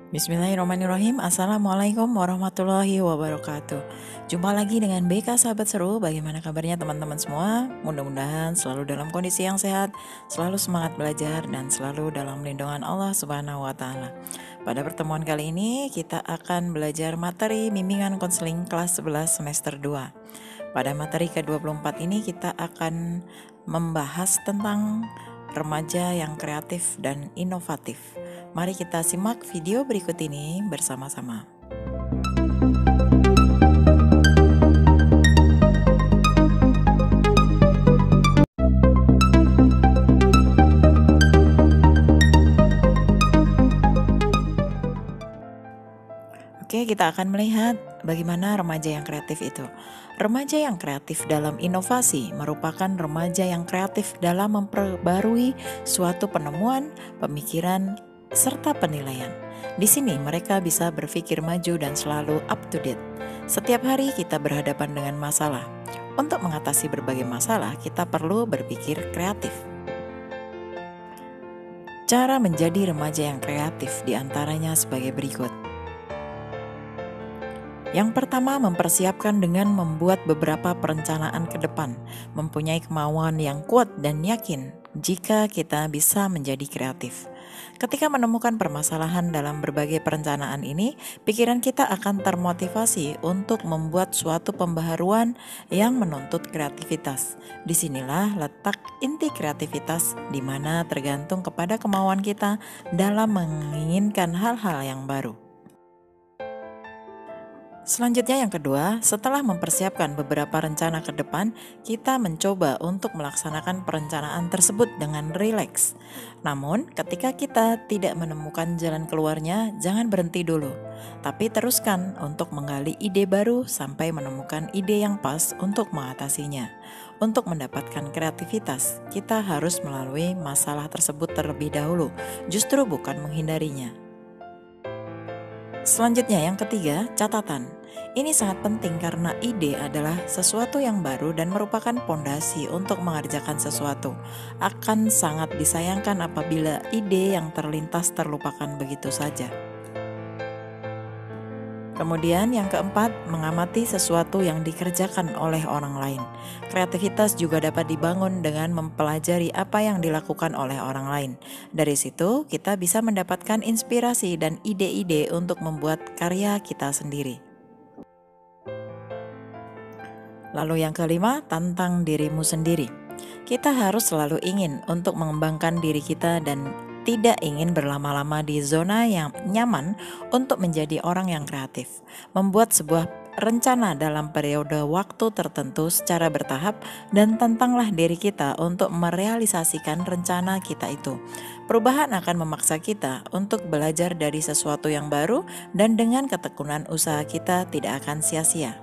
Bismillahirrahmanirrahim. Assalamualaikum warahmatullahi wabarakatuh. Jumpa lagi dengan BK Sahabat Seru. Bagaimana kabarnya teman-teman semua? Mudah-mudahan selalu dalam kondisi yang sehat, selalu semangat belajar, dan selalu dalam lindungan Allah Subhanahu wa Ta'ala. Pada pertemuan kali ini kita akan belajar materi bimbingan konseling kelas 11 semester 2. Pada materi ke-24 ini kita akan membahas tentang remaja yang kreatif dan inovatif. Mari kita simak video berikut ini bersama-sama. Oke, kita akan melihat bagaimana remaja yang kreatif itu. Remaja yang kreatif dalam inovasi merupakan remaja yang kreatif dalam memperbarui suatu penemuan, pemikiran, serta penilaian. Di sini mereka bisa berpikir maju dan selalu up to date. Setiap hari kita berhadapan dengan masalah. Untuk mengatasi berbagai masalah, kita perlu berpikir kreatif. Cara menjadi remaja yang kreatif diantaranya sebagai berikut. Yang pertama, mempersiapkan dengan membuat beberapa perencanaan ke depan, mempunyai kemauan yang kuat dan yakin jika kita bisa menjadi kreatif. Ketika menemukan permasalahan dalam berbagai perencanaan ini, pikiran kita akan termotivasi untuk membuat suatu pembaharuan yang menuntut kreativitas. Disinilah letak inti kreativitas, di mana tergantung kepada kemauan kita dalam menginginkan hal-hal yang baru. Selanjutnya yang kedua, setelah mempersiapkan beberapa rencana ke depan, kita mencoba untuk melaksanakan perencanaan tersebut dengan rileks. Namun, ketika kita tidak menemukan jalan keluarnya, jangan berhenti dulu, tapi teruskan untuk menggali ide baru sampai menemukan ide yang pas untuk mengatasinya. Untuk mendapatkan kreativitas, kita harus melalui masalah tersebut terlebih dahulu, justru bukan menghindarinya. Selanjutnya yang ketiga, catatan. Ini sangat penting karena ide adalah sesuatu yang baru dan merupakan pondasi untuk mengerjakan sesuatu. Akan sangat disayangkan apabila ide yang terlintas terlupakan begitu saja. Kemudian yang keempat, mengamati sesuatu yang dikerjakan oleh orang lain. Kreativitas juga dapat dibangun dengan mempelajari apa yang dilakukan oleh orang lain. Dari situ, kita bisa mendapatkan inspirasi dan ide-ide untuk membuat karya kita sendiri. Lalu yang kelima, tantang dirimu sendiri. Kita harus selalu ingin untuk mengembangkan diri kita dan tidak ingin berlama-lama di zona yang nyaman untuk menjadi orang yang kreatif. Membuat sebuah rencana dalam periode waktu tertentu secara bertahap dan tantanglah diri kita untuk merealisasikan rencana kita itu. Perubahan akan memaksa kita untuk belajar dari sesuatu yang baru dan dengan ketekunan usaha kita tidak akan sia-sia.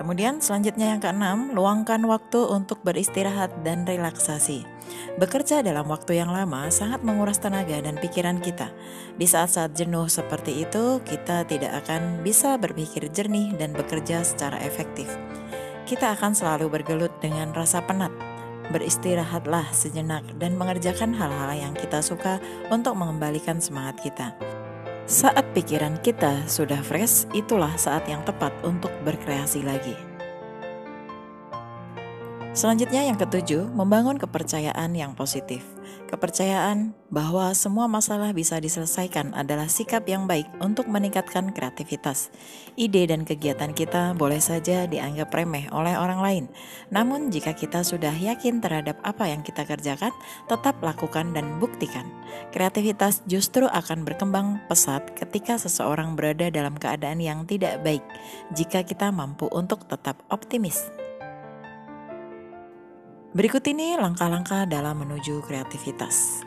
Kemudian selanjutnya yang keenam, luangkan waktu untuk beristirahat dan relaksasi. Bekerja dalam waktu yang lama sangat menguras tenaga dan pikiran kita. Di saat-saat jenuh seperti itu, kita tidak akan bisa berpikir jernih dan bekerja secara efektif. Kita akan selalu bergelut dengan rasa penat. Beristirahatlah sejenak dan mengerjakan hal-hal yang kita suka untuk mengembalikan semangat kita. Saat pikiran kita sudah fresh, itulah saat yang tepat untuk berkreasi lagi. Selanjutnya yang ketujuh, membangun kepercayaan yang positif. Kepercayaan bahwa semua masalah bisa diselesaikan adalah sikap yang baik untuk meningkatkan kreativitas. Ide dan kegiatan kita boleh saja dianggap remeh oleh orang lain. Namun jika kita sudah yakin terhadap apa yang kita kerjakan, tetap lakukan dan buktikan. Kreativitas justru akan berkembang pesat ketika seseorang berada dalam keadaan yang tidak baik, jika kita mampu untuk tetap optimis. Berikut ini langkah-langkah dalam menuju kreativitas.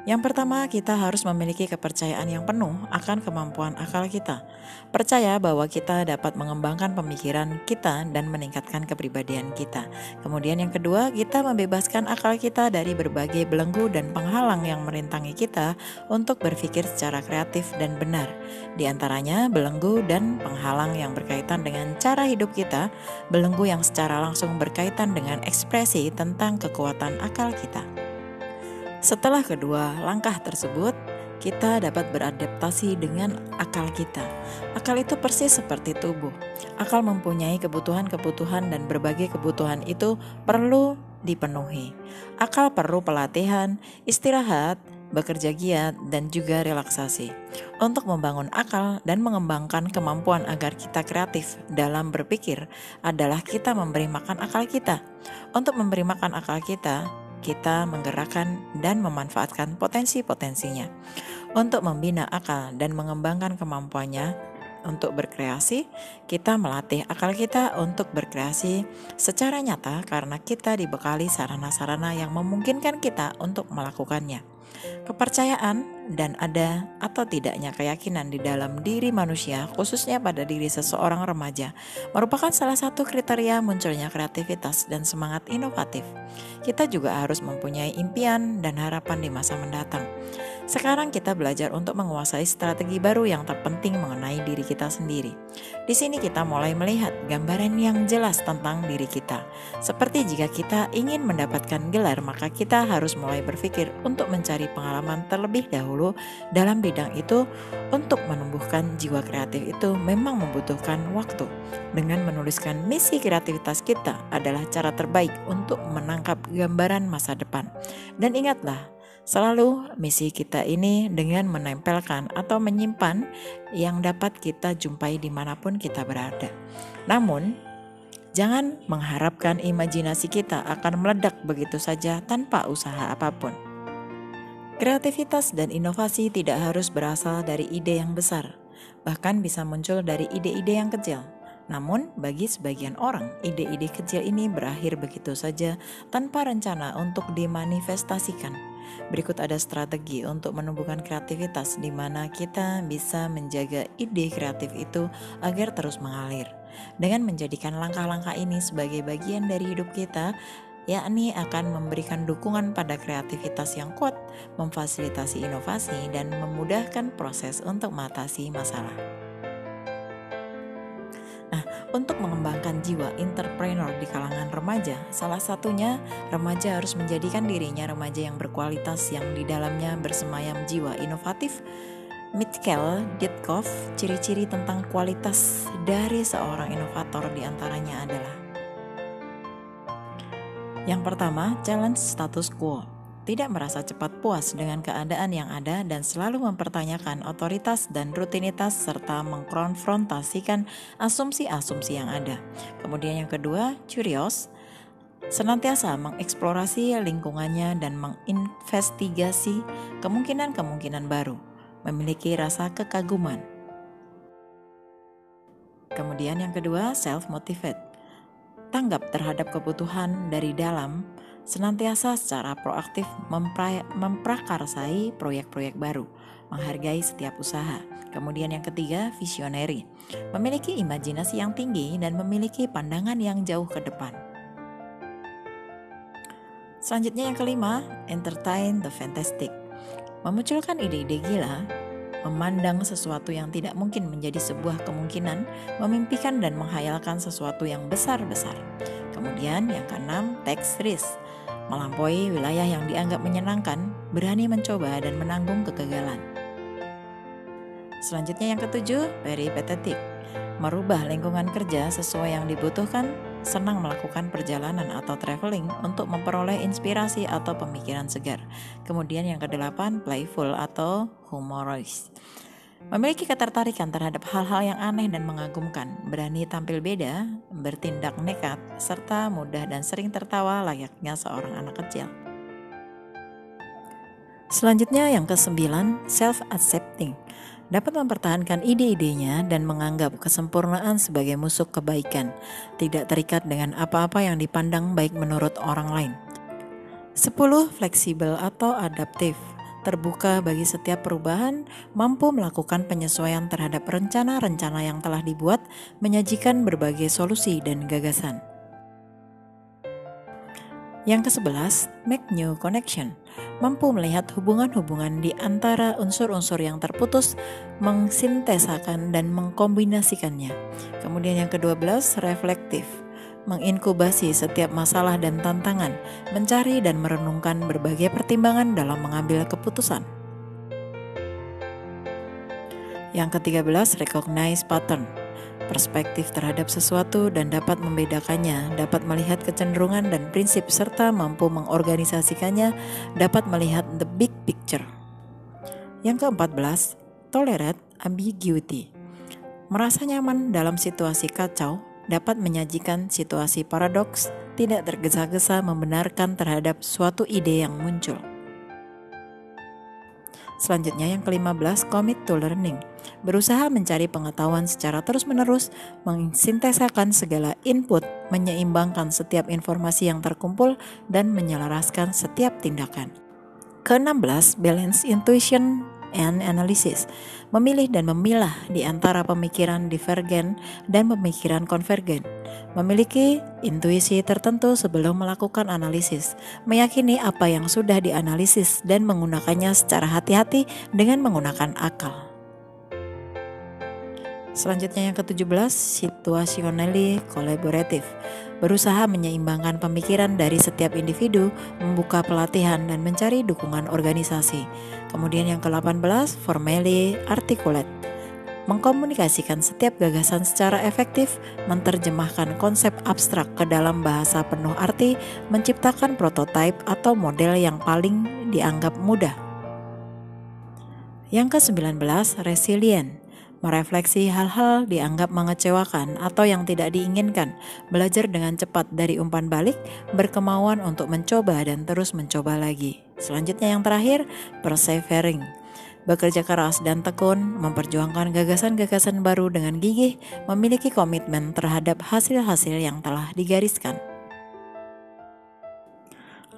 Yang pertama, kita harus memiliki kepercayaan yang penuh akan kemampuan akal kita. Percaya bahwa kita dapat mengembangkan pemikiran kita dan meningkatkan kepribadian kita. Kemudian yang kedua, kita membebaskan akal kita dari berbagai belenggu dan penghalang yang merintangi kita untuk berpikir secara kreatif dan benar. Di antaranya belenggu dan penghalang yang berkaitan dengan cara hidup kita, belenggu yang secara langsung berkaitan dengan ekspresi tentang kekuatan akal kita. Setelah kedua langkah tersebut, kita dapat beradaptasi dengan akal kita. Akal itu persis seperti tubuh. Akal mempunyai kebutuhan-kebutuhan dan berbagai kebutuhan itu perlu dipenuhi. Akal perlu pelatihan, istirahat, bekerja giat, dan juga relaksasi. Untuk membangun akal dan mengembangkan kemampuan agar kita kreatif dalam berpikir adalah kita memberi makan akal kita. Untuk memberi makan akal kita menggerakkan dan memanfaatkan potensi-potensinya. Untuk membina akal dan mengembangkan kemampuannya untuk berkreasi, kita melatih akal kita untuk berkreasi secara nyata karena kita dibekali sarana-sarana yang memungkinkan kita untuk melakukannya. Kepercayaan dan ada atau tidaknya keyakinan di dalam diri manusia, khususnya pada diri seseorang remaja, merupakan salah satu kriteria munculnya kreativitas dan semangat inovatif. Kita juga harus mempunyai impian dan harapan di masa mendatang. Sekarang kita belajar untuk menguasai strategi baru yang terpenting mengenai diri kita sendiri. Di sini kita mulai melihat gambaran yang jelas tentang diri kita. Seperti jika kita ingin mendapatkan gelar, maka kita harus mulai berpikir untuk mencari pengalaman terlebih dahulu dalam bidang itu. Untuk menumbuhkan jiwa kreatif itu memang membutuhkan waktu. Dengan menuliskan misi kreativitas kita adalah cara terbaik untuk menangkap gambaran masa depan. Dan ingatlah, selalu misi kita ini dengan menempelkan atau menyimpan yang dapat kita jumpai dimanapun kita berada. Namun, jangan mengharapkan imajinasi kita akan meledak begitu saja tanpa usaha apapun. Kreativitas dan inovasi tidak harus berasal dari ide yang besar, bahkan bisa muncul dari ide-ide yang kecil. Namun, bagi sebagian orang, ide-ide kecil ini berakhir begitu saja tanpa rencana untuk dimanifestasikan. Berikut ada strategi untuk menumbuhkan kreativitas di mana kita bisa menjaga ide kreatif itu agar terus mengalir. Dengan menjadikan langkah-langkah ini sebagai bagian dari hidup kita, yakni akan memberikan dukungan pada kreativitas yang kuat, memfasilitasi inovasi, dan memudahkan proses untuk mengatasi masalah. Untuk mengembangkan jiwa entrepreneur di kalangan remaja, salah satunya remaja harus menjadikan dirinya remaja yang berkualitas yang di dalamnya bersemayam jiwa inovatif. Mikhail Didkov, ciri-ciri tentang kualitas dari seorang inovator diantaranya adalah: yang pertama, challenge status quo. Tidak merasa cepat puas dengan keadaan yang ada dan selalu mempertanyakan otoritas dan rutinitas serta mengkonfrontasikan asumsi-asumsi yang ada. Kemudian yang kedua, curious. Senantiasa mengeksplorasi lingkungannya dan menginvestigasi kemungkinan-kemungkinan baru. Memiliki rasa kekaguman. Kemudian yang kedua, self-motivate. Tanggap terhadap kebutuhan dari dalam, senantiasa secara proaktif memprakarsai proyek-proyek baru, menghargai setiap usaha. Kemudian yang ketiga, visionary, memiliki imajinasi yang tinggi dan memiliki pandangan yang jauh ke depan. Selanjutnya yang kelima, entertain the fantastic, memunculkan ide-ide gila, memandang sesuatu yang tidak mungkin menjadi sebuah kemungkinan, memimpikan dan menghayalkan sesuatu yang besar-besar. Kemudian yang keenam, take risk, melampaui wilayah yang dianggap menyenangkan, berani mencoba dan menanggung kegagalan. Selanjutnya yang ketujuh, peripatetic, merubah lingkungan kerja sesuai yang dibutuhkan, senang melakukan perjalanan atau traveling untuk memperoleh inspirasi atau pemikiran segar. Kemudian yang kedelapan, playful atau humorous, memiliki ketertarikan terhadap hal-hal yang aneh dan mengagumkan, berani tampil beda, bertindak nekat, serta mudah dan sering tertawa layaknya seorang anak kecil. Selanjutnya yang kesembilan, self-accepting, dapat mempertahankan ide-idenya dan menganggap kesempurnaan sebagai musuh kebaikan, tidak terikat dengan apa-apa yang dipandang baik menurut orang lain. 10. Fleksibel atau adaptif, terbuka bagi setiap perubahan, mampu melakukan penyesuaian terhadap rencana-rencana yang telah dibuat, menyajikan berbagai solusi dan gagasan. Yang ke-11, make new connection, mampu melihat hubungan-hubungan di antara unsur-unsur yang terputus, mengsintesakan dan mengkombinasikannya. Kemudian yang ke-12, reflektif, menginkubasi setiap masalah dan tantangan, mencari dan merenungkan berbagai pertimbangan dalam mengambil keputusan. Yang ke-13, recognize pattern. Perspektif terhadap sesuatu dan dapat membedakannya, dapat melihat kecenderungan dan prinsip serta mampu mengorganisasikannya, dapat melihat the big picture. Yang ke-14, tolerate ambiguity. Merasa nyaman dalam situasi kacau, dapat menyajikan situasi paradoks, tidak tergesa-gesa membenarkan terhadap suatu ide yang muncul. Selanjutnya yang ke-15, commit to learning. Berusaha mencari pengetahuan secara terus-menerus, mensintesakan segala input, menyeimbangkan setiap informasi yang terkumpul, dan menyelaraskan setiap tindakan. Ke-16, balance intuition and analysis. Memilih dan memilah di antara pemikiran divergen dan pemikiran konvergen. Memiliki intuisi tertentu sebelum melakukan analisis. Meyakini apa yang sudah dianalisis dan menggunakannya secara hati-hati dengan menggunakan akal. Selanjutnya yang ke-17, situationally collaborative. Berusaha menyeimbangkan pemikiran dari setiap individu, membuka pelatihan dan mencari dukungan organisasi. Kemudian yang ke-18, formally articulate. Mengkomunikasikan setiap gagasan secara efektif, menerjemahkan konsep abstrak ke dalam bahasa penuh arti, menciptakan prototipe atau model yang paling dianggap mudah. Yang ke-19, resilient. Merefleksi hal-hal dianggap mengecewakan atau yang tidak diinginkan, belajar dengan cepat dari umpan balik, berkemauan untuk mencoba dan terus mencoba lagi. Selanjutnya yang terakhir, persevering. Bekerja keras dan tekun, memperjuangkan gagasan-gagasan baru dengan gigih, memiliki komitmen terhadap hasil-hasil yang telah digariskan.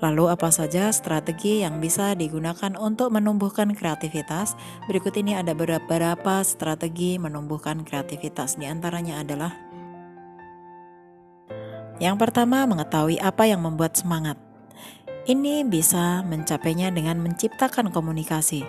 Lalu apa saja strategi yang bisa digunakan untuk menumbuhkan kreativitas? Berikut ini ada beberapa strategi menumbuhkan kreativitas. Di antaranya adalah yang pertama, mengetahui apa yang membuat semangat. Ini bisa mencapainya dengan menciptakan komunikasi.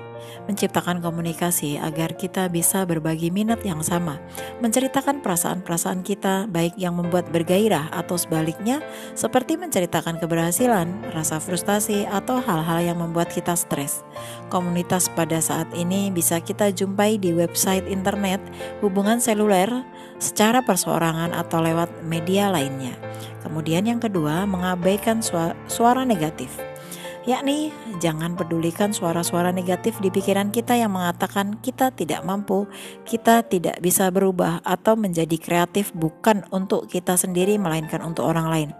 Menciptakan komunikasi agar kita bisa berbagi minat yang sama, menceritakan perasaan-perasaan kita, baik yang membuat bergairah atau sebaliknya, seperti menceritakan keberhasilan, rasa frustasi, atau hal-hal yang membuat kita stres. Komunitas pada saat ini bisa kita jumpai di website internet, hubungan seluler, secara perseorangan atau lewat media lainnya. Kemudian yang kedua, mengabaikan suara negatif. Yakni jangan pedulikan suara-suara negatif di pikiran kita yang mengatakan kita tidak mampu, kita tidak bisa berubah atau menjadi kreatif bukan untuk kita sendiri melainkan untuk orang lain.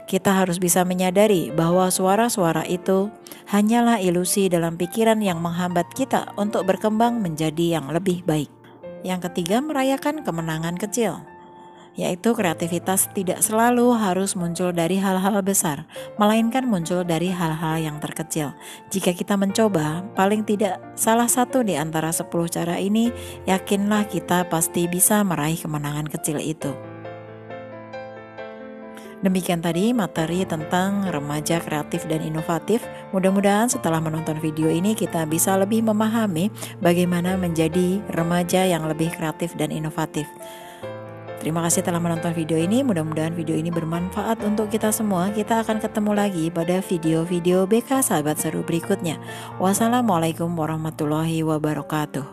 Kita harus bisa menyadari bahwa suara-suara itu hanyalah ilusi dalam pikiran yang menghambat kita untuk berkembang menjadi yang lebih baik. Yang ketiga, merayakan kemenangan kecil. Yaitu kreativitas tidak selalu harus muncul dari hal-hal besar, melainkan muncul dari hal-hal yang terkecil. Jika kita mencoba, paling tidak salah satu di antara 10 cara ini, yakinlah kita pasti bisa meraih kemenangan kecil itu. Demikian tadi materi tentang remaja kreatif dan inovatif. Mudah-mudahan setelah menonton video ini kita bisa lebih memahami bagaimana menjadi remaja yang lebih kreatif dan inovatif. Terima kasih telah menonton video ini, mudah-mudahan video ini bermanfaat untuk kita semua. Kita akan ketemu lagi pada video-video BK Sahabat Seru berikutnya. Wassalamualaikum warahmatullahi wabarakatuh.